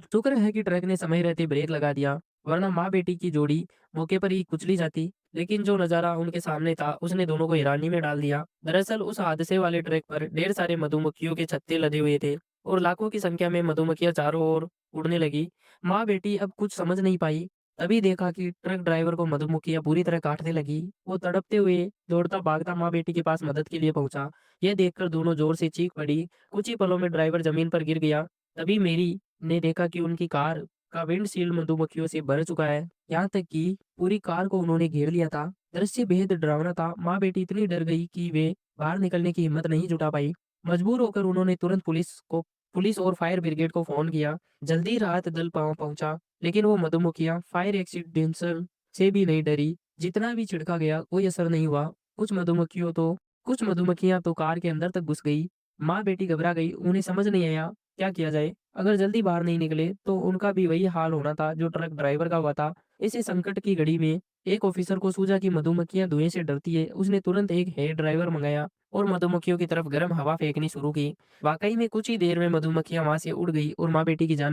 शुक्र है कि ट्रक ने समय रहते ब्रेक लगा दिया, वरना माँ बेटी की जोड़ी मौके पर ही कुचली जाती। लेकिन जो नज़ारा उनके सामने था, उसने दोनों को हैरानी में डाल दिया। दरअसल उस हादसे वाले ट्रक पर ढेर सारे मधुमक्खियों के छत्ते लदे हुए थे और लाखों की संख्या में मधुमक्खियां चारों ओर उड़ने लगी। माँ बेटी अब कुछ समझ नहीं पाई। तभी देखा कि ट्रक ड्राइवर को मधुमक्खियां पूरी तरह काटने लगी। वो तड़पते हुए दौड़ता भागता माँ बेटी के पास मदद के लिए पहुंचा। यह देखकर दोनों जोर से चीख पड़ी। कुछ ही पलों में ड्राइवर जमीन पर गिर गया। तभी मेरी ने देखा कि उनकी कार का विंडशील्ड मधुमक्खियों से भर चुका है। यहाँ तक कि पूरी कार को उन्होंने घेर लिया था। दृश्य बेहद डरावना था। माँ बेटी इतनी डर गई कि वे बाहर निकलने की हिम्मत नहीं जुटा पाई। मजबूर होकर उन्होंने तुरंत पुलिस और फायर ब्रिगेड को फोन किया। जल्दी राहत दल पहुंचा, लेकिन वो मधुमक्खियां फायर एक्सीडेंशन से भी नहीं डरी। जितना भी छिड़का गया कोई असर नहीं हुआ। कुछ मधुमक्खियां तो कार के अंदर तक घुस गई। माँ बेटी घबरा गई। उन्हें समझ नहीं आया क्या किया जाए। अगर जल्दी बाहर नहीं निकले तो उनका भी वही हाल होना था जो ट्रक ड्राइवर का हुआ था। इसी संकट की घड़ी में एक ऑफिसर को सूझा कि मधुमक्खियां धुएं से डरती है। उसने तुरंत एक हेयर ड्राइवर मंगाया और मधुमक्खियों की तरफ गर्म हवा फेंकनी शुरू की। वाकई में कुछ ही देर में मधुमक्खियां वहां से उड़ गई और माँ बेटी की जान